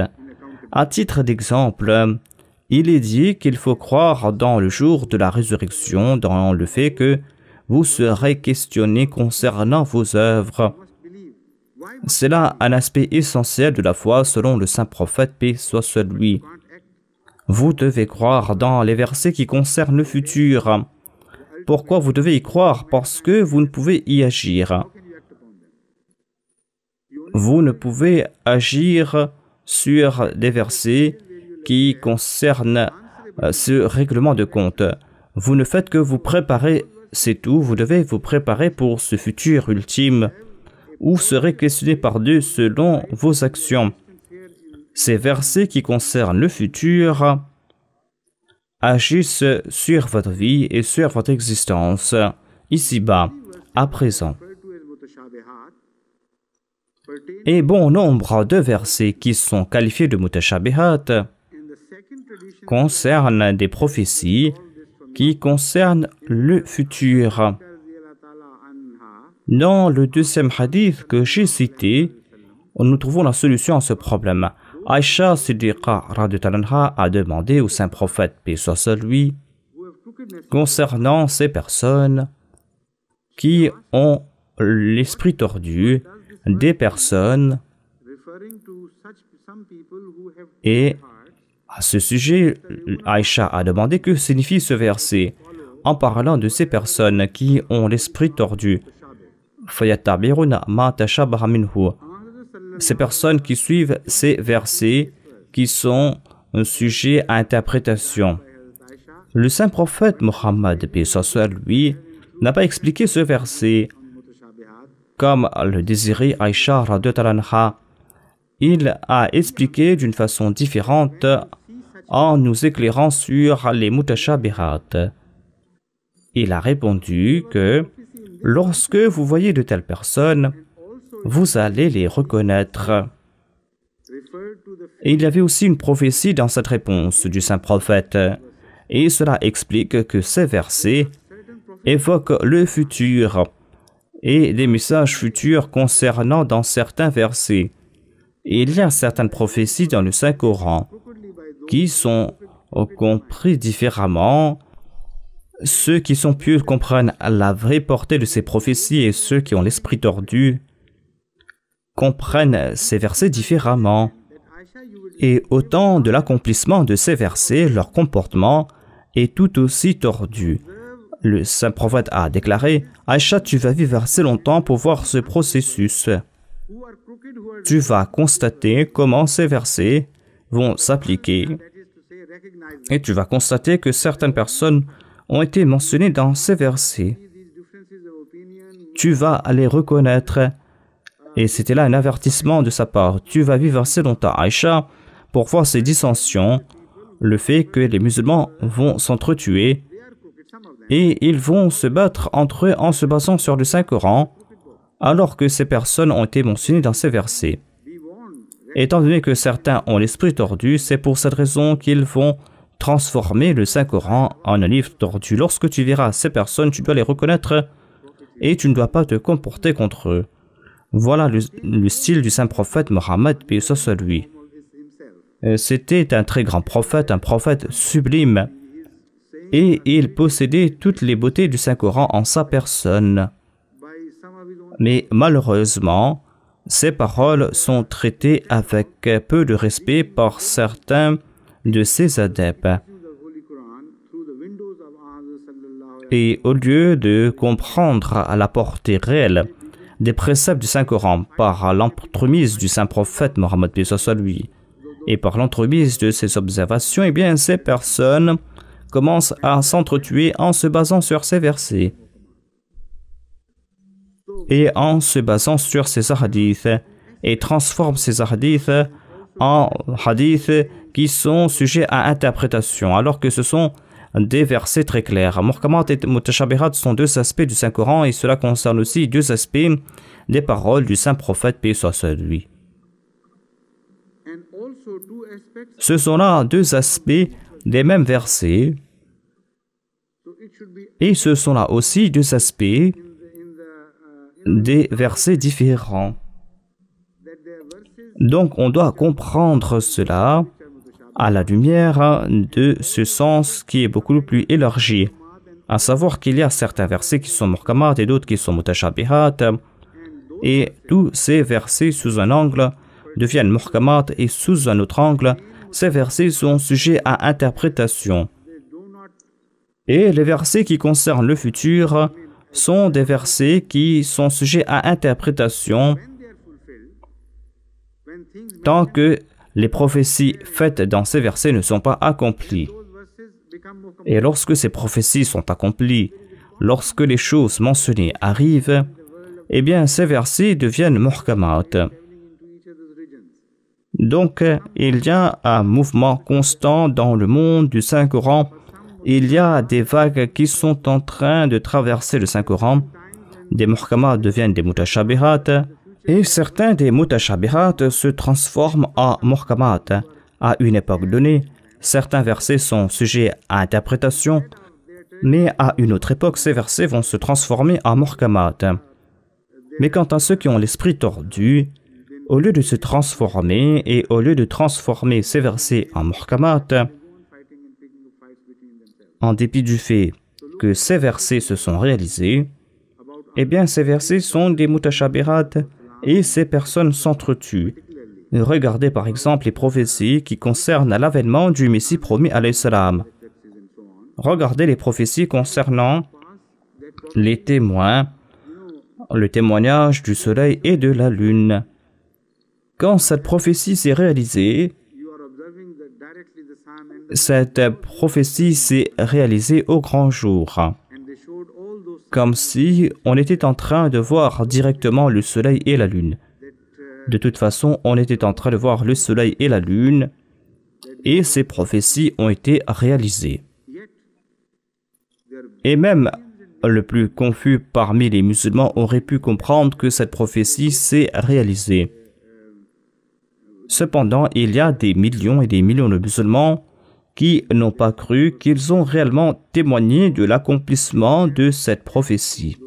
À titre d'exemple, il est dit qu'il faut croire dans le jour de la résurrection, dans le fait que vous serez questionné concernant vos œuvres. C'est là un aspect essentiel de la foi selon le saint prophète, paix soit sur lui. Vous devez croire dans les versets qui concernent le futur. Pourquoi vous devez y croire? Parce que vous ne pouvez y agir. Vous ne pouvez agir sur des versets qui concernent ce règlement de compte. Vous ne faites que vous préparer, c'est tout. Vous devez vous préparer pour ce futur ultime où serez questionné par Dieu selon vos actions. Ces versets qui concernent le futur agissent sur votre vie et sur votre existence. ici-bas, à présent. Et bon nombre de versets qui sont qualifiés de mutashabihat concernent des prophéties qui concernent le futur. Dans le deuxième hadith que j'ai cité, nous trouvons la solution à ce problème. Aïcha Siddiqa radhiyallahu anha a demandé au saint prophète, paix soit sur lui, concernant ces personnes qui ont l'esprit tordu, des personnes, et à ce sujet, Aïcha a demandé que signifie ce verset en parlant de ces personnes qui ont l'esprit tordu. Ces personnes qui suivent ces versets qui sont sujets à interprétation. Le saint prophète Mohammed, paix soit sur lui, n'a pas expliqué ce verset comme le désirait Aïcha radhiyallahu anha. Il a expliqué d'une façon différente en nous éclairant sur les mutashabihat. Il a répondu que lorsque vous voyez de telles personnes, vous allez les reconnaître. Et il y avait aussi une prophétie dans cette réponse du saint prophète. Et cela explique que ces versets évoquent le futur et des messages futurs concernant dans certains versets. Et il y a certaines prophéties dans le Saint-Coran qui sont compris différemment. Ceux qui sont pieux comprennent la vraie portée de ces prophéties et ceux qui ont l'esprit tordu comprennent ces versets différemment. Et au temps de l'accomplissement de ces versets, leur comportement est tout aussi tordu. Le saint prophète a déclaré « Aïcha, tu vas vivre assez longtemps pour voir ce processus. Tu vas constater comment ces versets vont s'appliquer et tu vas constater que certaines personnes ont été mentionnées dans ces versets. Tu vas les reconnaître. » Et c'était là un avertissement de sa part. Tu vas vivre assez longtemps, Aïcha, pour voir ces dissensions, le fait que les musulmans vont s'entretuer et ils vont se battre entre eux en se basant sur le Saint-Coran, alors que ces personnes ont été mentionnées dans ces versets. Étant donné que certains ont l'esprit tordu, c'est pour cette raison qu'ils vont transformer le Saint-Coran en un livre tordu. Lorsque tu verras ces personnes, tu dois les reconnaître et tu ne dois pas te comporter contre eux. Voilà le style du saint prophète Mohammed, paix soit sur lui. C'était un très grand prophète, un prophète sublime, et il possédait toutes les beautés du Saint-Coran en sa personne. Mais malheureusement, ces paroles sont traitées avec peu de respect par certains de ses adeptes. Et au lieu de comprendre la portée réelle des préceptes du Saint-Coran par l'entremise du saint prophète Mohammed, paix soit sur lui, et par l'entremise de ses observations, eh bien, ces personnes commencent à s'entretuer en se basant sur ces versets et en se basant sur ces hadiths et transforment ces hadiths en hadiths qui sont sujets à interprétation, alors que ce sont des versets très clairs. Muhkamat et mutashabihat sont deux aspects du Saint-Coran et cela concerne aussi deux aspects des paroles du saint prophète, paix soit sur lui. Ce sont là deux aspects des mêmes versets et ce sont là aussi deux aspects des versets différents. Donc on doit comprendre cela à la lumière de ce sens qui est beaucoup plus élargi, à savoir qu'il y a certains versets qui sont muhkamat et d'autres qui sont mutashabihat, et tous ces versets sous un angle deviennent muhkamat et sous un autre angle, ces versets sont sujets à interprétation. Et les versets qui concernent le futur sont des versets qui sont sujets à interprétation tant que les prophéties faites dans ces versets ne sont pas accomplies. Et lorsque ces prophéties sont accomplies, lorsque les choses mentionnées arrivent, eh bien ces versets deviennent muhkamat. Donc, il y a un mouvement constant dans le monde du Saint-Coran il y a des vagues qui sont en train de traverser le Saint-Coran. Des muhkamat deviennent des mutashabihat et certains des mutashabihat se transforment en muhkamat. À une époque donnée, certains versets sont sujets à interprétation, mais à une autre époque, ces versets vont se transformer en muhkamat. Mais quant à ceux qui ont l'esprit tordu, au lieu de se transformer et au lieu de transformer ces versets en muhkamat, en dépit du fait que ces versets se sont réalisés, eh bien ces versets sont des mutashabihat et ces personnes s'entretuent. Regardez par exemple les prophéties qui concernent l'avènement du Messie promis alayhi salam. Regardez les prophéties concernant les témoins, le témoignage du soleil et de la lune. Quand cette prophétie s'est réalisée, cette prophétie s'est réalisée au grand jour, comme si on était en train de voir directement le soleil et la lune. De toute façon, on était en train de voir le soleil et la lune, et ces prophéties ont été réalisées. Et même le plus confus parmi les musulmans aurait pu comprendre que cette prophétie s'est réalisée. Cependant, il y a des millions et des millions de musulmans qui n'ont pas cru qu'ils ont réellement témoigné de l'accomplissement de cette prophétie.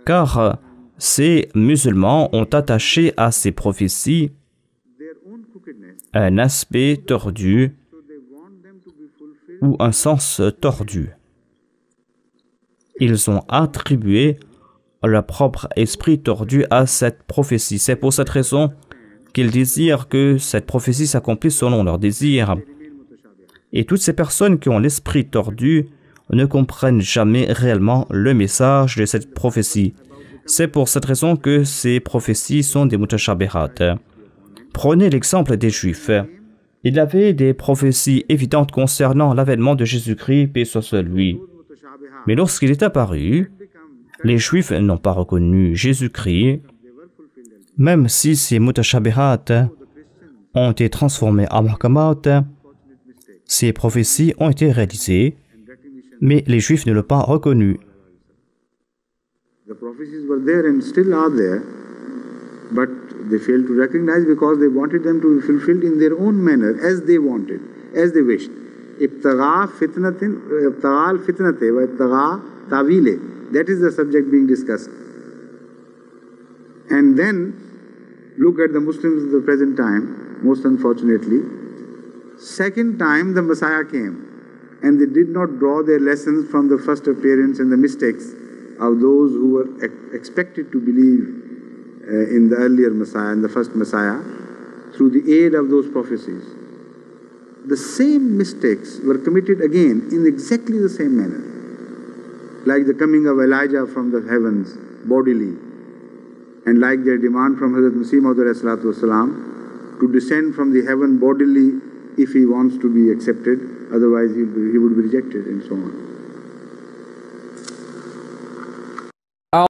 Car ces musulmans ont attaché à ces prophéties un aspect tordu ou un sens tordu. Ils ont attribué leur propre esprit tordu à cette prophétie. C'est pour cette raison qu'ils désirent que cette prophétie s'accomplisse selon leur désir. Et toutes ces personnes qui ont l'esprit tordu ne comprennent jamais réellement le message de cette prophétie. C'est pour cette raison que ces prophéties sont des mutashabihat. Prenez l'exemple des Juifs. Il y avait des prophéties évidentes concernant l'avènement de Jésus-Christ, paix soit sur lui. Mais lorsqu'il est apparu, les Juifs n'ont pas reconnu Jésus-Christ, même si ces mutashabihat ont été transformés en muhkamat. Ces prophéties ont été réalisées, mais les Juifs ne l'ont pas reconnu. The prophecies were there and still are there, but they failed to recognize because they wanted them to be fulfilled in their own manner, as they wanted, as they wished. Ibtagha al-fitnate wa ibtagha ta'wile. That is the subject being discussed. And then, look at the Muslims of the present time, most unfortunately. Second time the Messiah came, and they did not draw their lessons from the first appearance and the mistakes of those who were expected to believe in the earlier Messiah, in the first Messiah, through the aid of those prophecies. The same mistakes were committed again in exactly the same manner, like the coming of Elijah from the heavens bodily, and like their demand from Hazrat Masih Maud to descend from the heaven bodily if he wants to be accepted, otherwise he would be rejected, and so on.